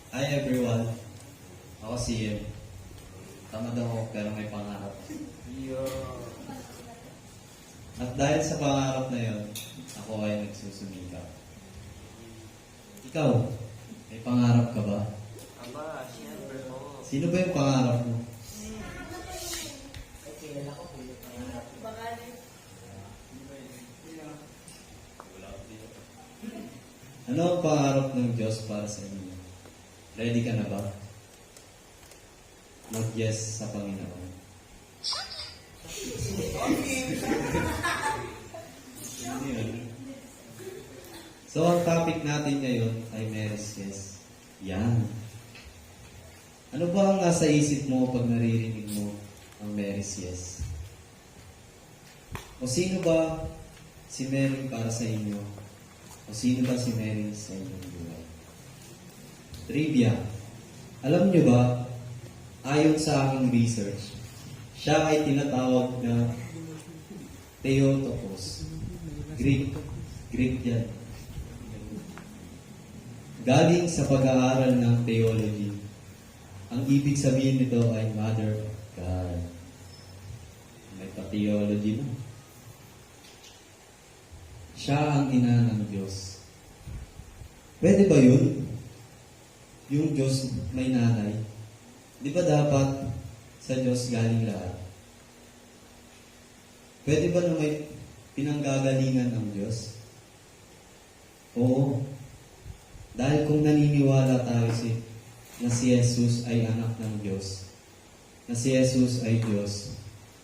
Hi everyone, ako si Ian. Tamad ako pero may pangarap. At dahil sa pangarap na yon, ako ay nagsusumikap. Ikaw, may pangarap ka ba? Aba, siyempre po. Sino ba yung pangarap mo? Ay, kilala ko po yung pangarap. Ano ang pangarap ng Diyos para sa inyo? Ready ka na ba? Mag-yes sa Panginoon. Ano yun? So, ang topic natin ngayon ay Mary's Yes. Yan. Ano ba ang nasa isip mo pag naririnig mo ang Mary's Yes? O sino ba si Mary para sa inyo? O sino ba si Mary sa inyong buhay? Trivia. Alam nyo ba, ayon sa aking research, siya ay tinatawag na Theotokos. Greek yan. Galing sa pag-aaral ng theology. Ang ibig sabihin nito ay Mother of God. May pa-theology na. Siya ang ina ng Diyos. Pwede ba yun? Yung Diyos may nanay. Di ba dapat sa Diyos galing lahat? Pwede ba na may pinanggagalingan ng Diyos? Oo. Dahil kung naniniwala tayo na si Jesus ay anak ng Diyos, na si Jesus ay Diyos,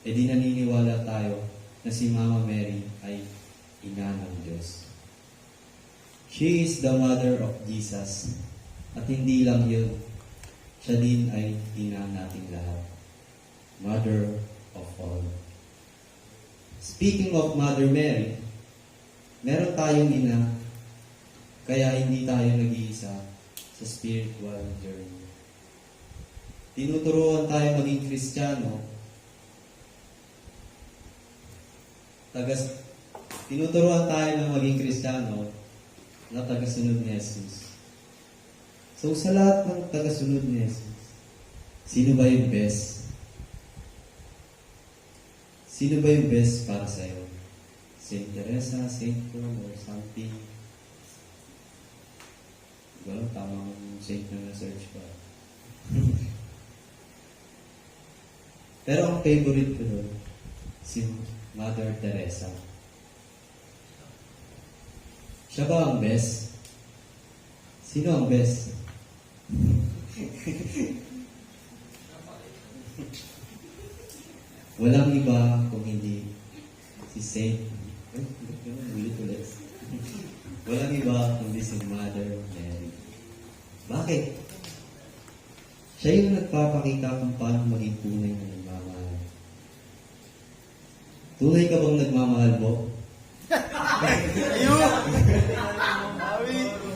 edi naniniwala tayo na si Mama Mary ay ina ng Diyos. She is the mother of Jesus. At hindi lang yun, siya din ay ina nating lahat. Mother of all. Speaking of Mother Mary, meron tayong ina, kaya hindi tayo nag-iisa sa spiritual journey. Tinuturuan tayo maging Kristiyano, tinuturuan tayo na maging Kristiyano na tagasunod ni Jesus. So sa lahat ng tagasunod ni Jesus, sino ba yung best? Sino ba yung best para sa'yo? Saint Teresa, Saint Paul, or something? Well, tamang saint na na-search pa. Pero ang favorite ko doon, si Mother Teresa. Siya ba ang best? Sino ang best? Walang iba kung hindi si Saint. Ulit. Walang iba kundi si Mother Mary. Bakit? Siya yung nagpapakita kung paano maging tunay na nagmamahal. Tunay ka bang nagmamahal mo?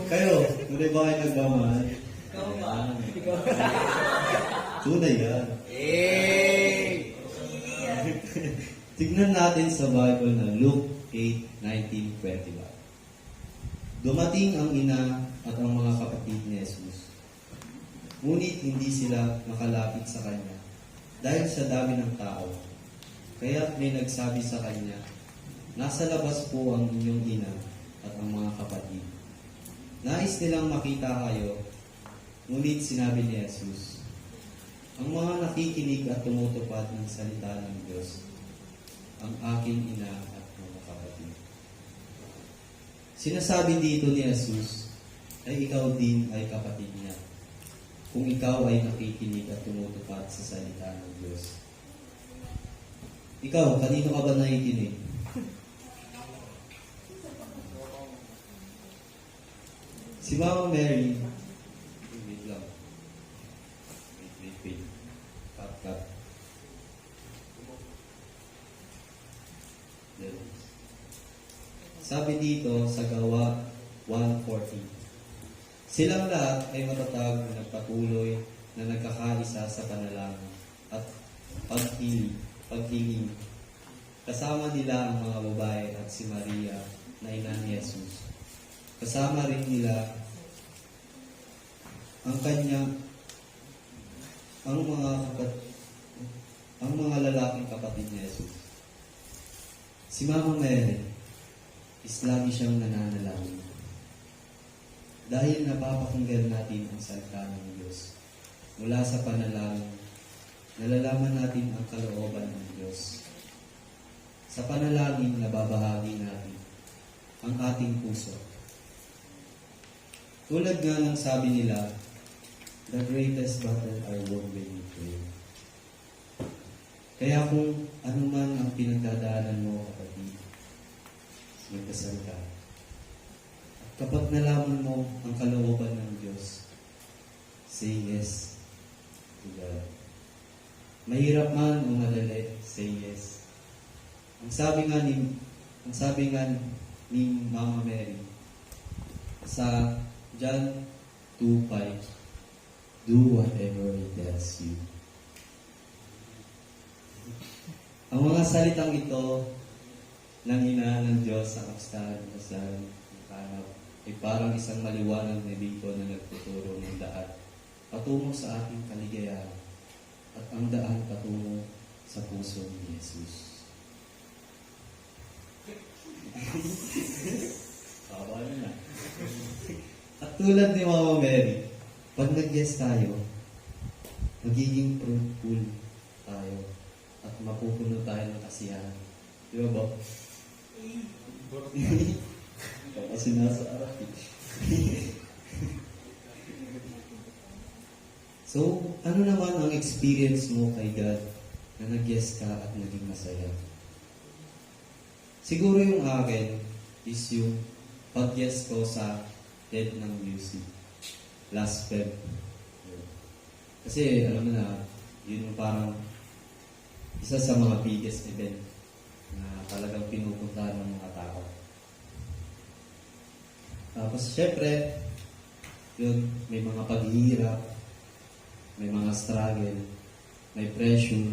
Kayo, tunay ba kayo nagmamahal? Tunay yan. Tignan natin sa Bible na Luke 8:19-21. Dumating ang ina at ang mga kapatid ni Jesus. Ngunit hindi sila makalapit sa kanya dahil sa dami ng tao. Kaya may nagsabi sa kanya, "Nasa labas po ang inyong ina at ang mga kapatid. Nais nilang makita kayo." Ngunit sinabi ni Jesus, "Ang mga nakikinig at tumutupad ng salita ng Diyos, ang aking ina at mga kapatid." Sinasabi dito ni Jesus ay ikaw din ay kapatid niya kung ikaw ay nakikinig at tumutupad sa salita ng Diyos. Ikaw, kanino ka ba nakikinig? Si Mama Mary, wait lang. Wait. Cut. Sabi dito sa Gawa 1:14, silang lahat ay matatag na nagpatuloy na nagkakaisa sa panalangin at paghiling. Kasama nila ang mga babae at si Maria na ina ni Jesus. Kasama rin nila ang kanya, ang mga kapat, ang mga lalaking kapatid ni Jesus. Si Mama Mary is lagi siyang nananalangin. Dahil napapakinggan natin ang salita ng Diyos. Mula sa panalangin, nalalaman natin ang kalooban ng Diyos. Sa panalangin, nababahagi natin ang ating puso. Tulad nga ng sabi nila, the greatest battle are won when you pray. Kaya kung ano man ang pinagdadaanan mo, kapatid, magdasal ka. At kapag nalaman mo ang kalooban ng Diyos, say yes to God. Mahirap man o madali, say yes. Ang sabi nga ni Mama Mary sa John 2:5, do whatever He tells you. Ang mga salitang ito ng ina ng Diyos sa kapsahan ng kanap ay parang isang maliwanag na dito na nagtuturo ng daan patungo sa ating kaligayahan at ang daan patungo sa puso ni Jesus. Tawa na. At tulad ni Mama Mary, pag nag-yes tayo, magiging fruitful tayo at mapupuno tayo ng kasiyahan. Di ba, Bob? Kasi nasa arap. So, ano naman ang experience mo kay God na nag-yes ka at naging masaya? Siguro yung akin is yung pag-yes ko sa Dead ng Music last Feb. Kasi alam mo na, yun yung parang isa sa mga biggest event na talagang pinupuntahan ng mga tao. Tapos syempre, yun, may mga paghihirap, may mga struggle, may pressure,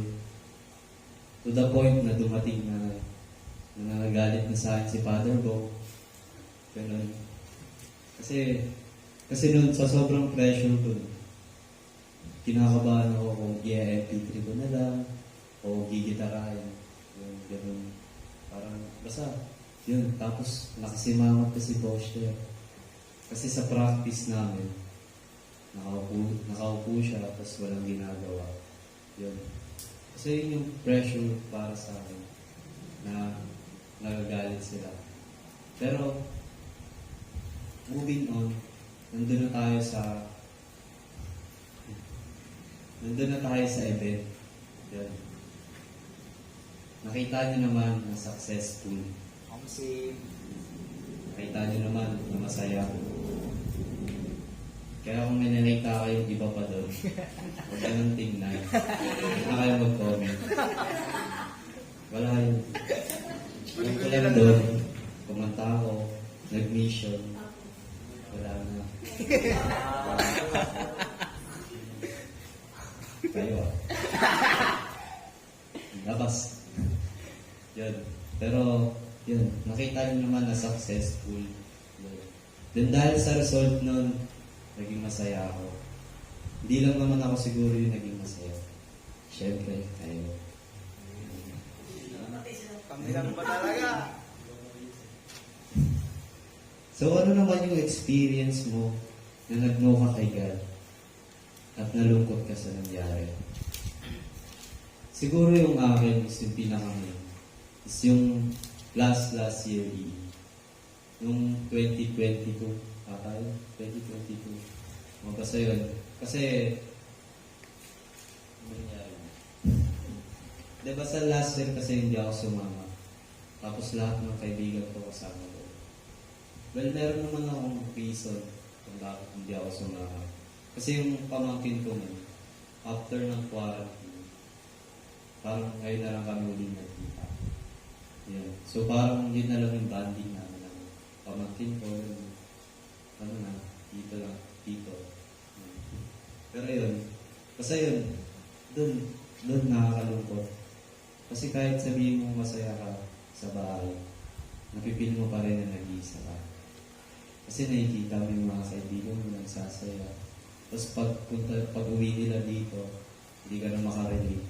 to the point na dumating na nagagalit na sa akin si Father Bo. Ganun. Kasi nun, sa sobrang pressure ko, kinakabahan ako kung i-MP3 ko na lang, o gigitarayan. Yun, ganun. Parang, basta, yun. Tapos, nakasimangot ko si Bosch. Kasi sa practice namin, nakaupo siya, tapos walang ginagawa. Yun. Kasi yun yung pressure para sa akin, na nagagalit sila. Pero, moving on, nandun na tayo sa event. Yan. Nakita niyo naman na successful. Nakita niyo naman na masaya. Kaya kung may nakita kayong iba pa doon, huwag ka nang tingnan. Huwag na kayo mag-comment. Wala yun. Yung ko lang doon, kumanta ako, nag-mission. Wala na. Kayo ah. Labas. Yun. Pero, yun. Nakita nyo naman na successful. Then dahil sa result nun, naging masaya ako. Hindi lang naman ako siguro yung naging masaya. Siyempre, kayo. Kami lang ba talaga? So ano naman yung experience mo na nag-know ka kay God at nalungkot ka sa nangyari? Siguro yung akin is yung pinaka-main. Is yung last year nung 2022 tayo? 2022. Basta yun. Kasi ano nangyari? Diba sa last year kasi hindi ako sumama. Tapos lahat ng kaibigan ko kasama ko. Well, meron naman akong reason kung bakit hindi ako sumama. Kasi yung pamangkin ko nun, after ng quarantine, parang ngayon na lang kami uling nagkita. Yeah. So parang yun na lang yung bonding namin ng pamangkin ko. Ano na, dito lang, dito. Pero yun, kasi yun, dun nakakalungkot. Kasi kahit sabihin mo masaya ka sa bahay, napipil mo pa rin na nag-iisa ka. Kasi nakikita mo yung mga kaibigan mo nagsasaya. Tapos pag uwi nila dito, hindi ka na makarelate.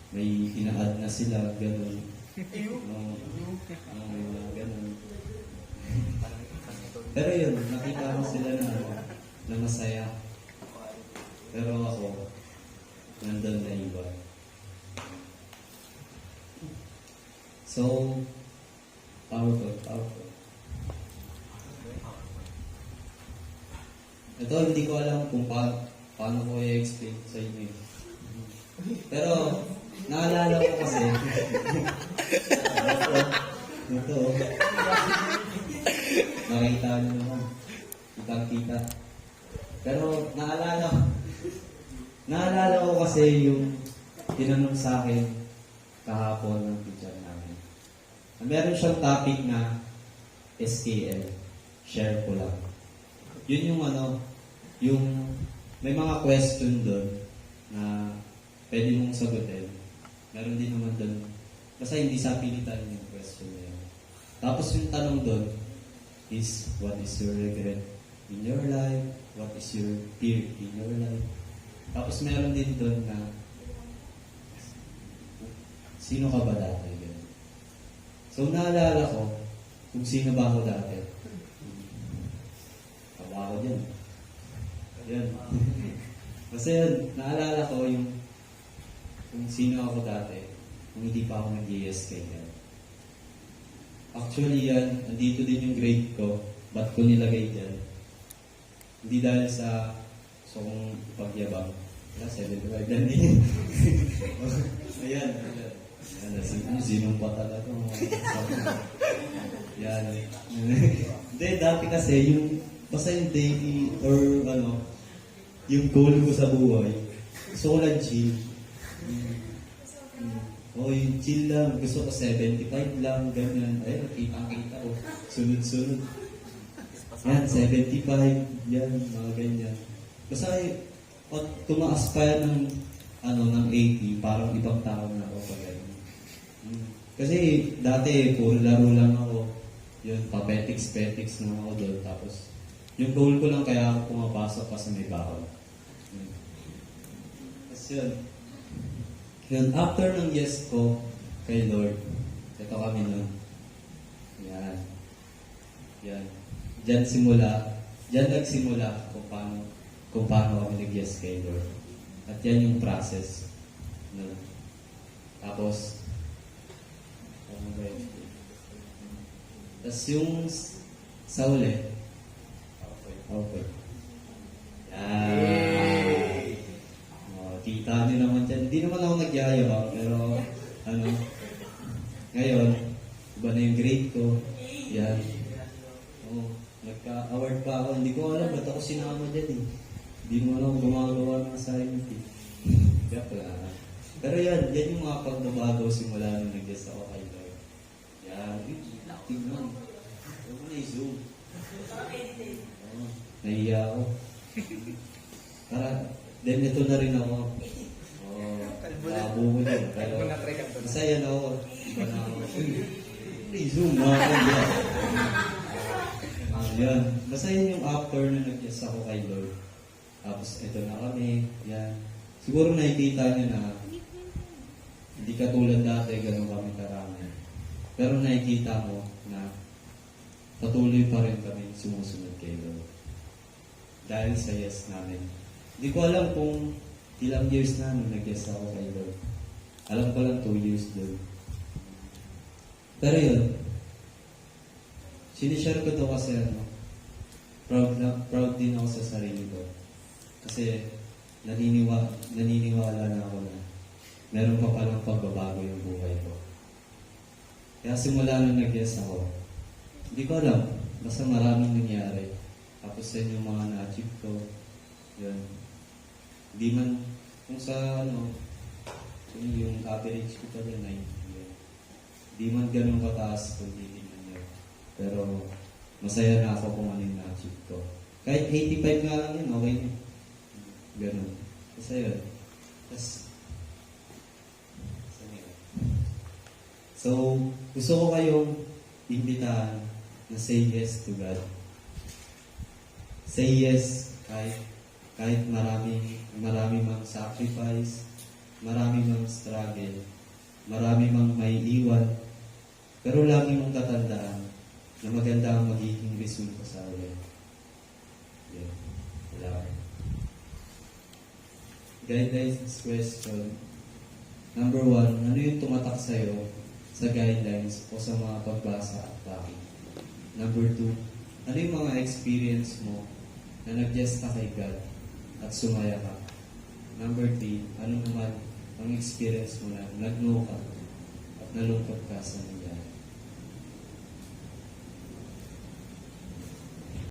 May ina-add na sila, gano'n. May mga gano'n. Pero yun, nakita ko sila na, na masaya. Pero ako, nandun na iba. So, powerful. Ito, hindi ko alam kung paano ko i-explain sa inyo. Pero, naalala ko kasi, ito, nakita niyo naman, kitang-kita. Pero, naalala ko kasi yung tinanong sa akin kahapon ng teacher namin. Meron siyang topic na SKL, share ko lang. Yun yung yung may mga question doon na pwede mong sagutin. Meron din naman doon, basta hindi sa pilitan yung question na yun. Tapos yung tanong doon is, what is your regret in your life? What is your fear in your life? Tapos meron din doon na, sino ka ba dati? Ganun. So naalala ko kung sino ba ako dati. Ako dyan. Yan. Kasi yun, naalala ko yung kung sino ako dati, kung hindi pa ako nag-ESK yan. Actually yan, andito din yung grade ko. Ba't ko nilagay dyan? Hindi dahil sa gusto kong ipagyabang. 75 lang din. Ayan. Sinong pa talaga. Yan. Hindi, dati kasi yung basta yung daily or yung goal ko sa buhay, gusto ko lang chill. Yung chill lang. Gusto ko 75 lang, ganyan. Ay, nakita ko. Sunod-sunod. Yan, 75. Yan, mga ganyan. Basta pag tumaas pa yan ng 80, parang ibang tao na ako pa ganyan. Kasi dati, puro laro lang ako. Yun, petics lang ako doon. Tapos, yung goal ko lang kaya ako pumapasok kasi may baon. Kasi yun, after ng yes ko kay Lord, ito kami nun. Yan. Diyan nagsimula kung paano kami nag-yes kay Lord. At yan yung process. No? Tapos, yung sa uli, okay. Yan. Kita nyo naman dyan. Hindi naman ako nagyayabang, pero ngayon, iba na yung grade ko. Yan. Nagka-award pa ako. Hindi ko alam ba't ako sinama dyan eh. Hindi mo alam gumagawa ng assignment eh. Kaya pala. Pero yan yung mga pagbabago simula nung nag-guess ako kay Lord. Yan. Tignan. Huwag mo na i-zoom. Nahiya ako. Then ito na rin ako. Labo ko din. Pero masaya na ako. Iba na ako. I-zoom na ako. Yan. Basta yun yung after na nag-yes ako kay Lord. Tapos ito na kami. Yan. Siguro nakikita nyo na hindi katulad dati ganun kami karami. Pero nakikita mo na patuloy pa rin kami sumusunod kay Lord. Dahil sa yes namin. Hindi ko alam kung ilang years na nung nag-yes ako kay Lord. Alam ko lang 2 years doon. Pero yun, sinishare ko to kasi proud din ako sa sarili ko. Kasi naniniwala na ako na meron pa palang pagbabago yung buhay ko. Kaya simula nung nag-yes ako, hindi ko alam, basta maraming nangyari. Tapos yun yung mga na-achieve ko. Yun. Hindi man, kung sa yung average ko pa din, 90 yun. Hindi man ganun kataas kung titignan yun. Pero masaya na ako kung ano yung na-achieve ko. Kahit 85 nga lang yun, okay na. Ganun. Kasi yun. So, gusto ko kayong imbitahan na say yes to God. Say yes kahit marami mang sacrifice, marami mang struggle, marami mang may iwan, pero lagi mong tatandaan na maganda ang magiging resulta sa ulit. Yan. Wala. Guidelines question. Number 1, ano yung tumatak sa'yo sa guidelines o sa mga pagbasa at bakit? Number 2, ano yung mga experience mo na nag-yes ka kay God at sumaya ka? Number 3, ano naman ang experience mo na nag-no ka at nalungkot ka sa nangyari?